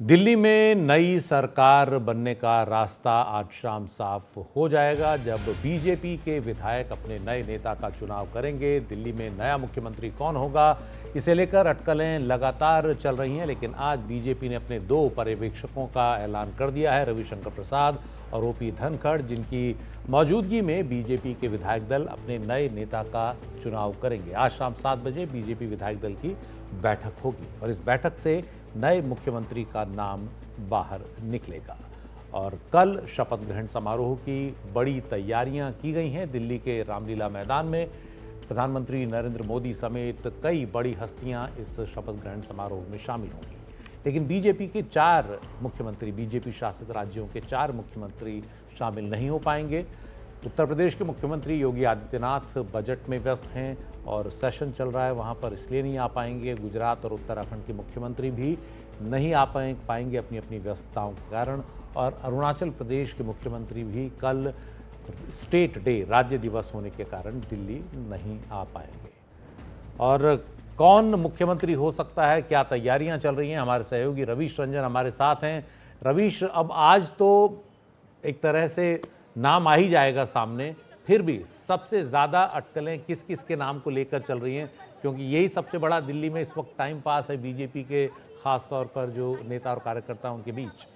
दिल्ली में नई सरकार बनने का रास्ता आज शाम साफ हो जाएगा जब बीजेपी के विधायक अपने नए नेता का चुनाव करेंगे। दिल्ली में नया मुख्यमंत्री कौन होगा, इसे लेकर अटकलें लगातार चल रही हैं, लेकिन आज बीजेपी ने अपने दो पर्यवेक्षकों का ऐलान कर दिया है, रविशंकर प्रसाद और ओपी धनखड़, जिनकी मौजूदगी में बीजेपी के विधायक दल अपने नए नेता का चुनाव करेंगे। आज शाम 7 बजे बीजेपी विधायक दल की बैठक होगी और इस बैठक से नए मुख्यमंत्री का नाम बाहर निकलेगा। और कल शपथ ग्रहण समारोह की बड़ी तैयारियां की गई हैं। दिल्ली के रामलीला मैदान में प्रधानमंत्री नरेंद्र मोदी समेत कई बड़ी हस्तियां इस शपथ ग्रहण समारोह में शामिल होंगी, लेकिन बीजेपी के 4 मुख्यमंत्री, बीजेपी शासित राज्यों के 4 मुख्यमंत्री शामिल नहीं हो पाएंगे। उत्तर प्रदेश के मुख्यमंत्री योगी आदित्यनाथ बजट में व्यस्त हैं और सेशन चल रहा है वहाँ पर, इसलिए नहीं आ पाएंगे। गुजरात और उत्तराखंड के मुख्यमंत्री भी नहीं आ पाएंगे अपनी अपनी व्यस्तताओं के कारण। और अरुणाचल प्रदेश के मुख्यमंत्री भी कल स्टेट डे, राज्य दिवस होने के कारण दिल्ली नहीं आ पाएंगे। और कौन मुख्यमंत्री हो सकता है, क्या तैयारियां चल रही हैं, हमारे सहयोगी रवीश रंजन हमारे साथ हैं। रवीश, अब आज तो एक तरह से नाम आ ही जाएगा सामने, फिर भी सबसे ज़्यादा अटकलें किस किस के नाम को लेकर चल रही हैं, क्योंकि यही सबसे बड़ा दिल्ली में इस वक्त टाइम पास है बीजेपी के, खास तौर पर जो नेता और कार्यकर्ता उनके बीच।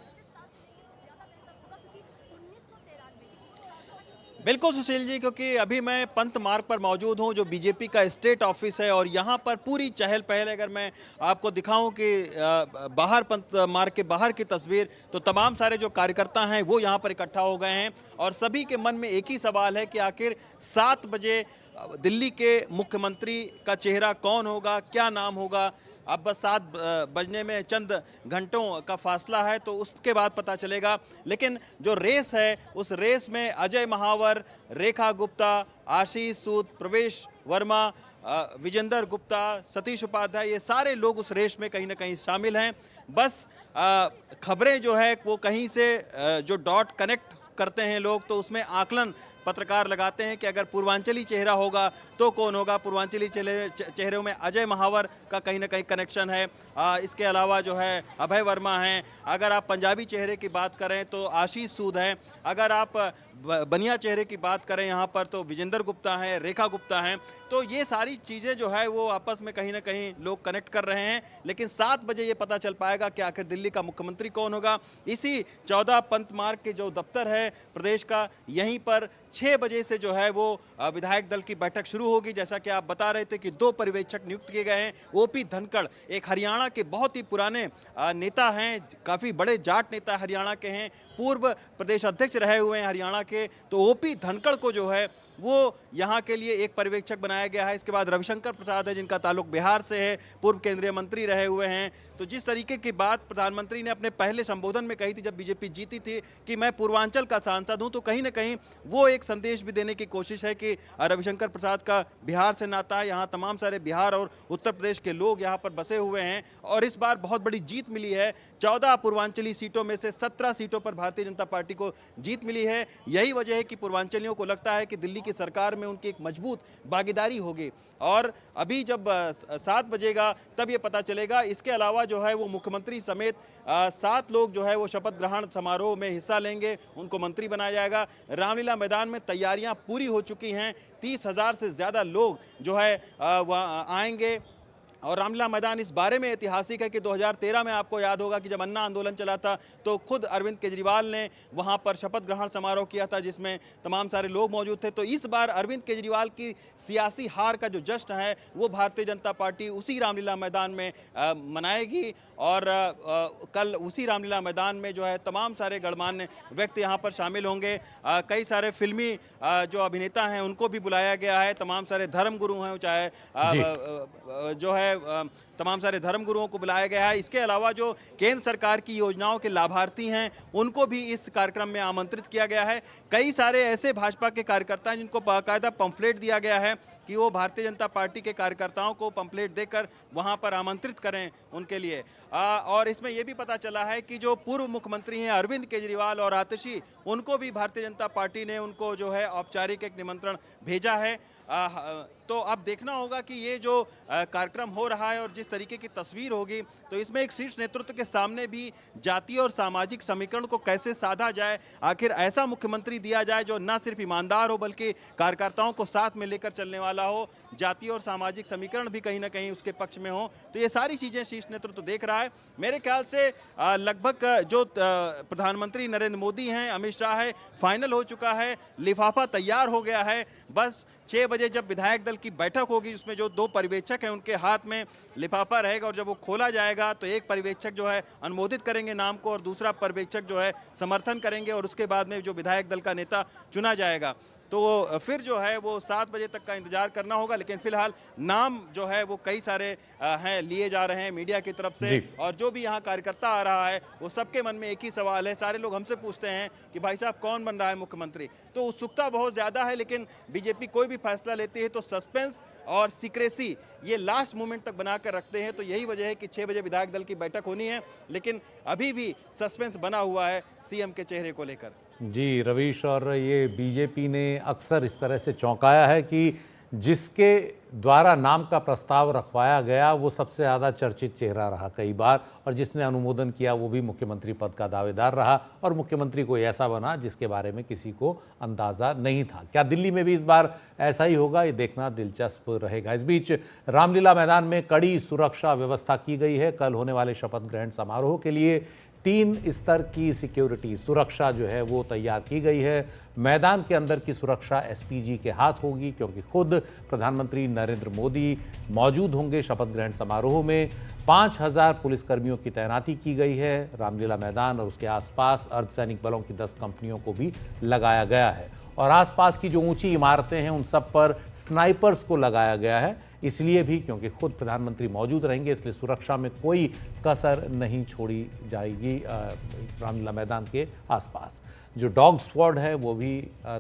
बिल्कुल सुशील जी, क्योंकि अभी मैं पंत मार्ग पर मौजूद हूं, जो बीजेपी का स्टेट ऑफिस है, और यहां पर पूरी चहल पहल। अगर मैं आपको दिखाऊं कि बाहर पंत मार्ग के बाहर की तस्वीर, तो तमाम सारे जो कार्यकर्ता हैं वो यहां पर इकट्ठा हो गए हैं और सभी के मन में एक ही सवाल है कि आखिर 7 बजे दिल्ली के मुख्यमंत्री का चेहरा कौन होगा, क्या नाम होगा। अब बस 7 बजने में चंद घंटों का फासला है, तो उसके बाद पता चलेगा। लेकिन जो रेस है, उस रेस में अजय महावर, रेखा गुप्ता, आशीष सूद, प्रवेश वर्मा, विजेंद्र गुप्ता, सतीश उपाध्याय, ये सारे लोग उस रेस में कहीं ना कहीं शामिल हैं। बस खबरें जो है वो कहीं से जो डॉट कनेक्ट करते हैं लोग, तो उसमें आकलन पत्रकार लगाते हैं कि अगर पूर्वांचली चेहरा होगा तो कौन होगा। पूर्वांचली चेहरों में अजय महावर का कहीं ना कहीं कनेक्शन है। इसके अलावा जो है अभय वर्मा हैं। अगर आप पंजाबी चेहरे की बात करें तो आशीष सूद हैं। अगर आप बनिया चेहरे की बात करें यहाँ पर तो विजेंद्र गुप्ता हैं, रेखा गुप्ता हैं। तो ये सारी चीज़ें जो है वो आपस में कहीं ना कहीं लोग कनेक्ट कर रहे हैं, लेकिन 7 बजे ये पता चल पाएगा कि आखिर दिल्ली का मुख्यमंत्री कौन होगा। इसी 14 पंत मार्ग के जो दफ्तर है प्रदेश का, यहीं पर 6 बजे से जो है वो विधायक दल की बैठक शुरू होगी। जैसा कि आप बता रहे थे कि 2 पर्यवेक्षक नियुक्त किए गए हैं। ओपी धनखड़ एक हरियाणा के बहुत ही पुराने नेता हैं, काफ़ी बड़े जाट नेता हरियाणा के हैं, पूर्व प्रदेश अध्यक्ष रहे हुए हैं हरियाणा के। तो ओपी धनखड़ को जो है वो यहाँ के लिए एक पर्यवेक्षक बनाया गया है। इसके बाद रविशंकर प्रसाद है, जिनका ताल्लुक बिहार से है, पूर्व केंद्रीय मंत्री रहे हुए हैं। तो जिस तरीके की बात प्रधानमंत्री ने अपने पहले संबोधन में कही थी जब बीजेपी जीती थी कि मैं पूर्वांचल का सांसद हूं, तो कहीं ना कहीं वो एक संदेश भी देने की कोशिश है कि रविशंकर प्रसाद का बिहार से नाता है। यहाँ तमाम सारे बिहार और उत्तर प्रदेश के लोग यहाँ पर बसे हुए हैं और इस बार बहुत बड़ी जीत मिली है। 14 पूर्वांचली सीटों में से 17 सीटों पर भारतीय जनता पार्टी को जीत मिली है। यही वजह है कि पूर्वांचलियों को लगता है कि दिल्ली की सरकार में उनकी एक मजबूत भागीदारी होगी। और अभी जब 7 बजेगा तब ये पता चलेगा। इसके अलावा जो है वो मुख्यमंत्री समेत 7 लोग जो है वो शपथ ग्रहण समारोह में हिस्सा लेंगे, उनको मंत्री बनाया जाएगा। रामलीला मैदान में तैयारियां पूरी हो चुकी हैं। 30,000 से ज़्यादा लोग जो है वहाँ आएंगे। और रामलीला मैदान इस बारे में ऐतिहासिक है कि 2013 में आपको याद होगा कि जब अन्ना आंदोलन चला था तो खुद अरविंद केजरीवाल ने वहां पर शपथ ग्रहण समारोह किया था, जिसमें तमाम सारे लोग मौजूद थे। तो इस बार अरविंद केजरीवाल की सियासी हार का जो जश्न है वो भारतीय जनता पार्टी उसी रामलीला मैदान में मनाएगी। और कल उसी रामलीला मैदान में जो है तमाम सारे गणमान्य व्यक्ति यहाँ पर शामिल होंगे। कई सारे फिल्मी जो अभिनेता हैं उनको भी बुलाया गया है। तमाम सारे धर्मगुरु हैं, चाहे जो है तमाम सारे धर्मगुरुओं को बुलाया गया है। इसके अलावा जो केंद्र सरकार की योजनाओं के लाभार्थी हैं उनको भी इस कार्यक्रम में आमंत्रित किया गया है। कई सारे ऐसे भाजपा के कार्यकर्ता हैं जिनको बाकायदा पंफलेट दिया गया है कि वो भारतीय जनता पार्टी के कार्यकर्ताओं को पंफलेट देकर वहां पर आमंत्रित करें उनके लिए। और इसमें यह भी पता चला है कि जो पूर्व मुख्यमंत्री हैं अरविंद केजरीवाल और आतिशी, उनको भी भारतीय जनता पार्टी ने उनको जो है औपचारिक एक निमंत्रण भेजा है। तो अब देखना होगा कि ये जो कार्यक्रम हो रहा है और जिस तरीके की तस्वीर होगी, तो इसमें एक शीर्ष नेतृत्व के सामने भी जातीय और सामाजिक समीकरण को कैसे साधा जाए, आखिर ऐसा मुख्यमंत्री दिया जाए जो न सिर्फ ईमानदार हो बल्कि कार्यकर्ताओं को साथ में लेकर चलने वाला हो, जातीय और सामाजिक समीकरण भी कहीं ना कहीं उसके पक्ष में हो। तो ये सारी चीजें शीर्ष नेतृत्व देख रहा है। मेरे ख्याल से लगभग जो प्रधानमंत्री नरेंद्र मोदी हैं, अमित शाह है, फाइनल हो चुका है, लिफाफा तैयार हो गया है। बस 6 बजे जब विधायक दल की बैठक होगी, उसमें जो 2 पर्यवेक्षक हैं उनके हाथ में लिफाफा रहेगा और जब वो खोला जाएगा तो एक पर्यवेक्षक जो है अनुमोदित करेंगे नाम को और दूसरा पर्यवेक्षक जो है समर्थन करेंगे और उसके बाद में जो विधायक दल का नेता चुना जाएगा। तो फिर जो है वो 7 बजे तक का इंतजार करना होगा। लेकिन फिलहाल नाम जो है वो कई सारे हैं, लिए जा रहे हैं मीडिया की तरफ से, और जो भी यहाँ कार्यकर्ता आ रहा है वो सबके मन में एक ही सवाल है। सारे लोग हमसे पूछते हैं कि भाई साहब कौन बन रहा है मुख्यमंत्री। तो उत्सुकता बहुत ज़्यादा है, लेकिन बीजेपी कोई भी फैसला लेती है तो सस्पेंस और सीक्रेसी ये लास्ट मोमेंट तक बना कर रखते हैं। तो यही वजह है कि 6 बजे विधायक दल की बैठक होनी है, लेकिन अभी भी सस्पेंस बना हुआ है सीएम के चेहरे को लेकर। जी रवीश, और ये बीजेपी ने अक्सर इस तरह से चौंकाया है कि जिसके द्वारा नाम का प्रस्ताव रखवाया गया वो सबसे ज़्यादा चर्चित चेहरा रहा कई बार, और जिसने अनुमोदन किया वो भी मुख्यमंत्री पद का दावेदार रहा, और मुख्यमंत्री कोई ऐसा बना जिसके बारे में किसी को अंदाज़ा नहीं था। क्या दिल्ली में भी इस बार ऐसा ही होगा, ये देखना दिलचस्प रहेगा। इस बीच रामलीला मैदान में कड़ी सुरक्षा व्यवस्था की गई है। कल होने वाले शपथ ग्रहण समारोह के लिए 3 स्तर की सिक्योरिटी सुरक्षा जो है वो तैयार की गई है। मैदान के अंदर की सुरक्षा एसपीजी के हाथ होगी, क्योंकि खुद प्रधानमंत्री नरेंद्र मोदी मौजूद होंगे शपथ ग्रहण समारोह में। 5000 पुलिसकर्मियों की तैनाती की गई है। रामलीला मैदान और उसके आसपास अर्धसैनिक बलों की 10 कंपनियों को भी लगाया गया है, और आसपास की जो ऊंची इमारतें हैं उन सब पर स्नाइपर्स को लगाया गया है, इसलिए भी क्योंकि खुद प्रधानमंत्री मौजूद रहेंगे, इसलिए सुरक्षा में कोई कसर नहीं छोड़ी जाएगी। रामलीला मैदान के आसपास जो डॉग स्क्वाड है वो भी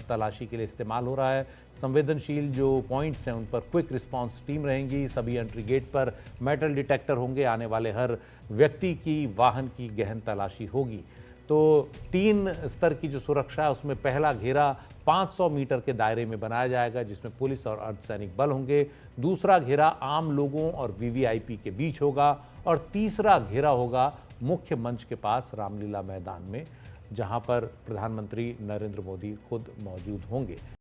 तलाशी के लिए इस्तेमाल हो रहा है। संवेदनशील जो पॉइंट्स हैं उन पर क्विक रिस्पांस टीम रहेंगी। सभी एंट्री गेट पर मेटल डिटेक्टर होंगे। आने वाले हर व्यक्ति की वाहन की गहन तलाशी होगी। तो 3 स्तर की जो सुरक्षा है उसमें पहला घेरा 500 मीटर के दायरे में बनाया जाएगा, जिसमें पुलिस और अर्धसैनिक बल होंगे। दूसरा घेरा आम लोगों और वीवीआईपी के बीच होगा, और तीसरा घेरा होगा मुख्य मंच के पास रामलीला मैदान में, जहां पर प्रधानमंत्री नरेंद्र मोदी खुद मौजूद होंगे।